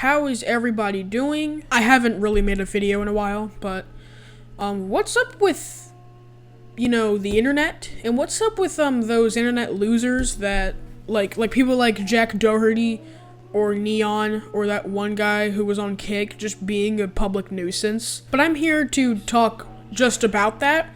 how is everybody doing? I haven't really made a video in a while, but what's up with, you know, the internet? And what's up with those internet losers that like people like Jack Doherty or Neon or that one guy who was on Kick just being a public nuisance? But I'm here to talk just about that.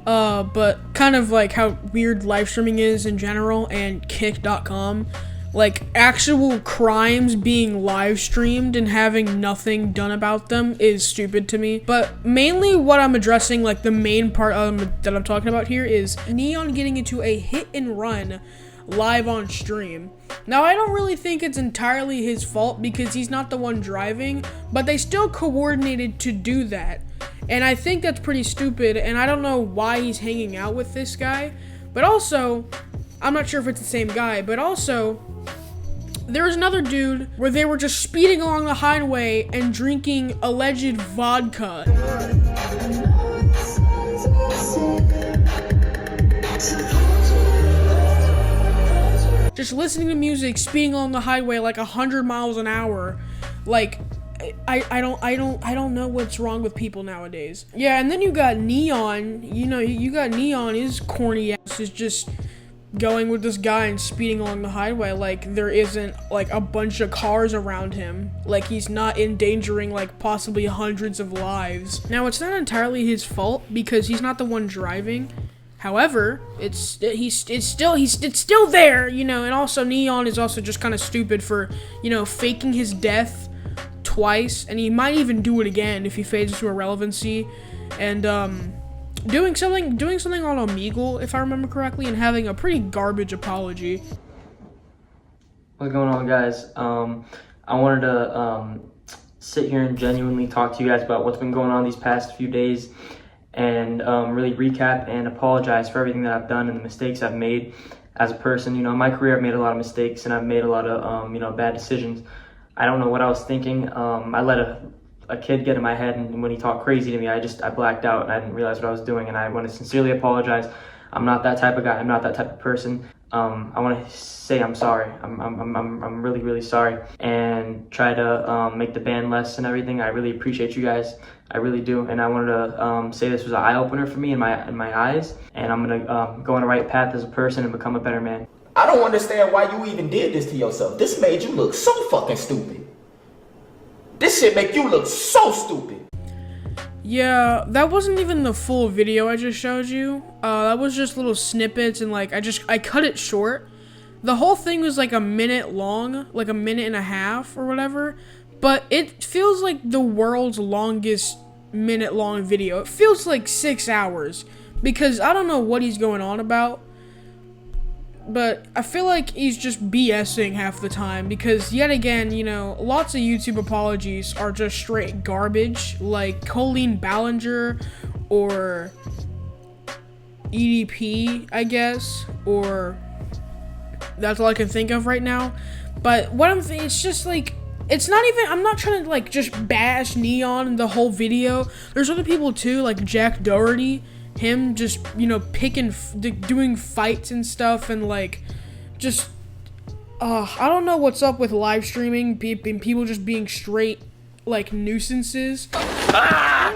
But kind of like how weird live streaming is in general and kick.com. Like, actual crimes being live streamed and having nothing done about them is stupid to me. But mainly what I'm addressing, like the main part that I'm talking about here, is Neon getting into a hit and run live on stream. Now, I don't really think it's entirely his fault because he's not the one driving, but they still coordinated to do that. And I think that's pretty stupid, and I don't know why he's hanging out with this guy. But also, I'm not sure if it's the same guy, but also, there was another dude where they were just speeding along the highway and drinking alleged vodka. Just listening to music, speeding along the highway like 100 miles an hour. Like, I don't know what's wrong with people nowadays. Yeah, and then you got Neon. You know, you got Neon. His corny ass is just going with this guy and speeding along the highway like there isn't like a bunch of cars around him. Like he's not endangering like possibly hundreds of lives. Now, it's not entirely his fault because he's not the one driving. However, it's still there, you know. And also, Neon is also just kind of stupid for, you know, faking his death twice, and he might even do it again if he fades into irrelevancy, and doing something on Omegle, if I remember correctly, and having a pretty garbage apology. What's going on, guys? I wanted to sit here and genuinely talk to you guys about what's been going on these past few days, and really recap and apologize for everything that I've done and the mistakes I've made as a person. You know, in my career, I've made a lot of mistakes and I've made a lot of you know, bad decisions. I don't know what I was thinking. I let a kid get in my head, and when he talked crazy to me, I blacked out and I didn't realize what I was doing, and I want to sincerely apologize. I'm not that type of guy. I'm not that type of person. I want to say I'm sorry. I'm really, really sorry, and try to make the band less and everything. I really appreciate you guys. I really do, and I wanted to say this was an eye-opener for me in my eyes, and I'm gonna go on the right path as a person and become a better man. I don't understand why you even did this to yourself. This made you look so fucking stupid. This shit make you look so stupid. Yeah, that wasn't even the full video I just showed you. That was just little snippets, and like I cut it short. The whole thing was like a minute long, like a minute and a half or whatever, but it feels like the world's longest minute-long video. It feels like 6 hours because I don't know what he's going on about. But I feel like he's just BSing half the time because, yet again, you know, lots of YouTube apologies are just straight garbage, like Colleen Ballinger or EDP, I guess, or that's all I can think of right now. But what I'm thinking, it's just like, it's not even, I'm not trying to like just bash Neon the whole video. There's other people too, like Jack Doherty. Him just, you know, doing fights and stuff, and like, just, I don't know what's up with live streaming, people just being straight, like, nuisances. Ah!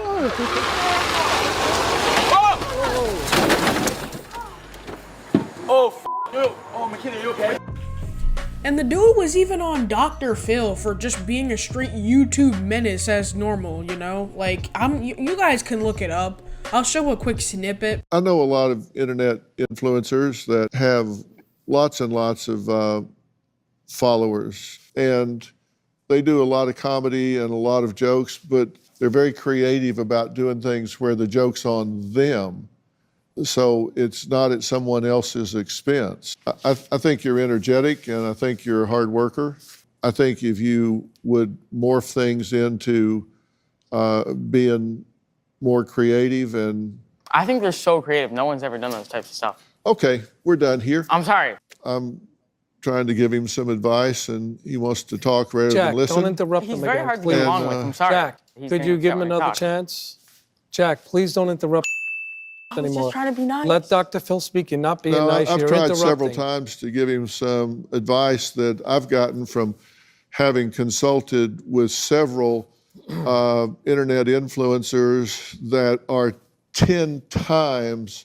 Oh, McKinney, you okay? And the dude was even on Dr. Phil for just being a straight YouTube menace as normal, you know? Like, you guys can look it up. I'll show a quick snippet. I know a lot of internet influencers that have lots and lots of followers, and they do a lot of comedy and a lot of jokes, but they're very creative about doing things where the joke's on them, so it's not at someone else's expense. I think you're energetic, and I think you're a hard worker. I think if you would morph things into being more creative, and I think they're so creative. No one's ever done those types of stuff. Okay, we're done here. I'm sorry. I'm trying to give him some advice, and he wants to talk rather than listen. Jack, don't interrupt him again. He's very hard to get along with. I'm sorry. Jack, could you give him another chance? Jack, please don't interrupt anymore. I was just trying to be nice. Let Dr. Phil speak. You're not being nice. I've You're tried interrupting. several times to give him some advice that I've gotten from having consulted with several internet influencers that are 10 times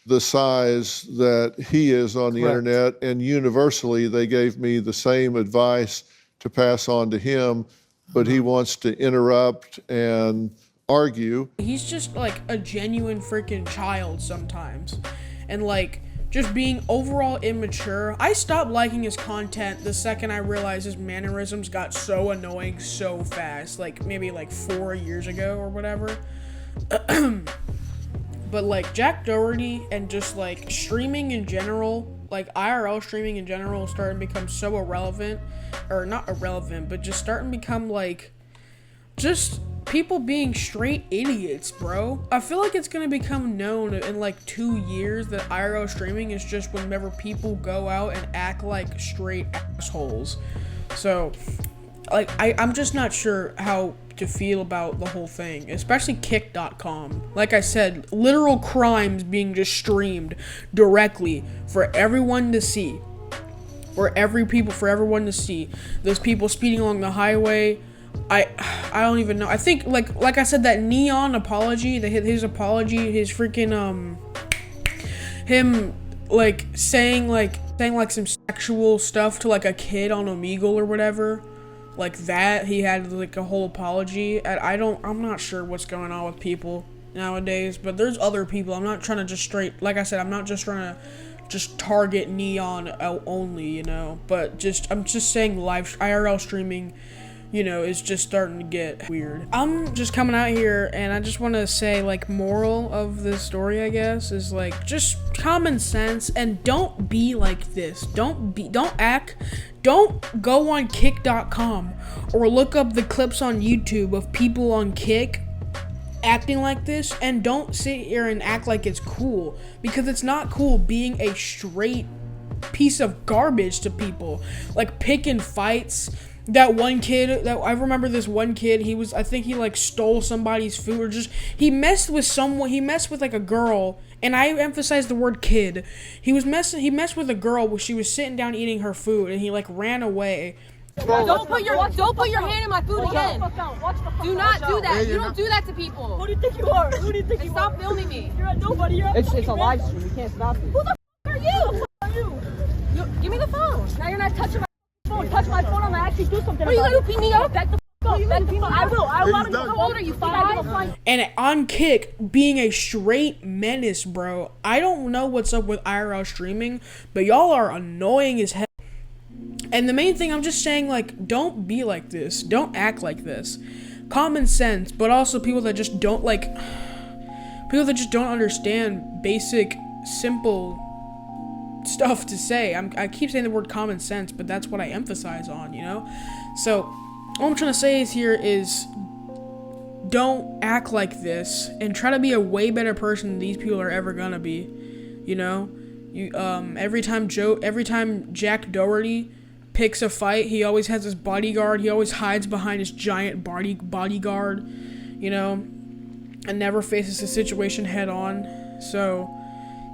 the size that he is on the Correct. internet, and universally they gave me the same advice to pass on to him, but he wants to interrupt and argue. He's just like a genuine freaking child sometimes, and like just being overall immature. I stopped liking his content the second I realized his mannerisms got so annoying so fast, like maybe like 4 years ago or whatever. But like Jack Doherty and just like streaming in general, like IRL streaming in general, starting to become so irrelevant, or not irrelevant, but just starting to become like just people being straight idiots, bro. I feel like it's gonna become known in like 2 years that IRL streaming is just whenever people go out and act like straight assholes. So like I'm just not sure how to feel about the whole thing, especially cked.com. Like I said, literal crimes being just streamed directly for everyone to see. For everyone to see. Those people speeding along the highway. I don't even know. I think like I said, that Neon apology, his apology, his freaking him like saying some sexual stuff to like a kid on Omegle or whatever. Like that, he had like a whole apology. I'm not sure what's going on with people nowadays, but there's other people. I'm not trying to like I said, I'm not just trying to just target Neon only, you know, but I'm just saying live IRL streaming, you know, is just starting to get weird. I'm just coming out here and I just want to say, like, moral of this story, I guess, is like just common sense, and don't be like this. Don't go on kick.com or look up the clips on YouTube of people on Kick acting like this, and don't sit here and act like it's cool, because it's not cool being a straight piece of garbage to people, like picking fights. That one kid, I remember this one kid, I think he like stole somebody's food, or just, he messed with like a girl, and I emphasize the word kid. He messed with a girl when she was sitting down eating her food, and he like ran away. Don't put your hand in my food again. Do not do that. You don't do that to people. Who do you think you are? Who do you think you are? Stop filming me. You're a nobody. It's a live stream. You can't stop it. Who the are you? Give me the phone. Now you're not touching my phone. Touch my phone, I'm gonna actually do something. Are you gonna beat me up? Back the up. Back the I will. How old are you? 5? And on Kick, being a straight menace, bro. I don't know what's up with IRL streaming, but y'all are annoying as hell. And the main thing, I'm just saying, like, don't be like this. Don't act like this. Common sense, but also people that just don't understand basic, simple stuff to say. I keep saying the word common sense, but that's what I emphasize on, you know? So, all I'm trying to say is don't act like this, and try to be a way better person than these people are ever gonna be, you know? Every time Jack Doherty picks a fight, he always has his bodyguard. He always hides behind his giant bodyguard, you know, and never faces the situation head on. So,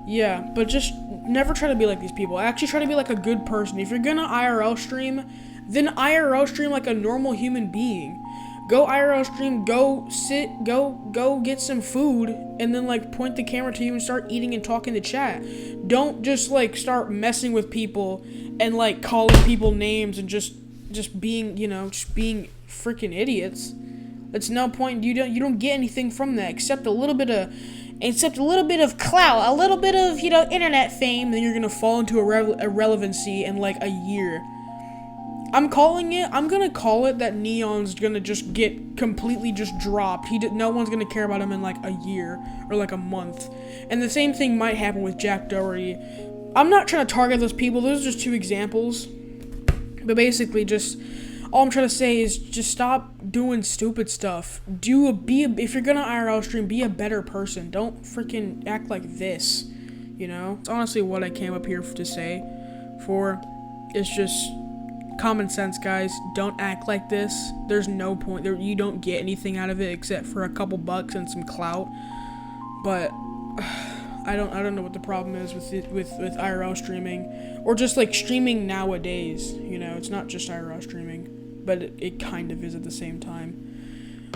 yeah, but just never try to be like these people. Actually try to be like a good person. If you're gonna IRL stream, then IRL stream like a normal human being. Go IRL stream, go get some food, and then like point the camera to you and start eating and talking to chat. Don't just like start messing with people and like calling people names and just being, you know, just being freaking idiots. That's no point. You don't get anything from that except a little bit of clout, a little bit of, you know, internet fame. Then you're gonna fall into irrelevancy in like a year. I'm gonna call it that Neon's gonna just get completely just dropped. No one's gonna care about him in like a year or like a month. And the same thing might happen with Jack Doherty. I'm not trying to target those people. Those are just 2 examples. But basically, all I'm trying to say is just stop doing stupid stuff. If you're gonna IRL stream, be a better person. Don't freaking act like this, you know? It's honestly what I came up here to say for. It's just common sense, guys. Don't act like this. There's no point. You don't get anything out of it except for a couple bucks and some clout. But I don't know what the problem is with IRL streaming, or just like streaming nowadays. You know, it's not just IRL streaming. but it kind of is at the same time.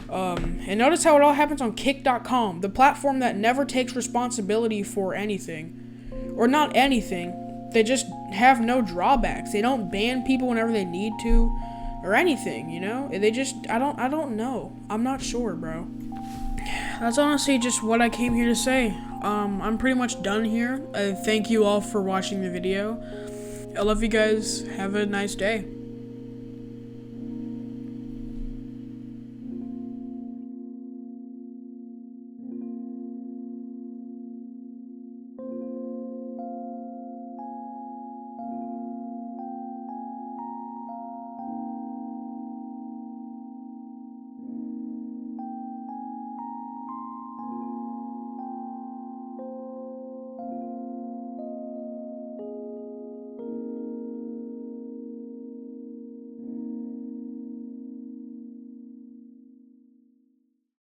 And notice how it all happens on kick.com, the platform that never takes responsibility for anything. Or not anything. They just have no drawbacks. They don't ban people whenever they need to, or anything, you know? They just, I don't know. I'm not sure, bro. That's honestly just what I came here to say. I'm pretty much done here. Thank you all for watching the video. I love you guys. Have a nice day.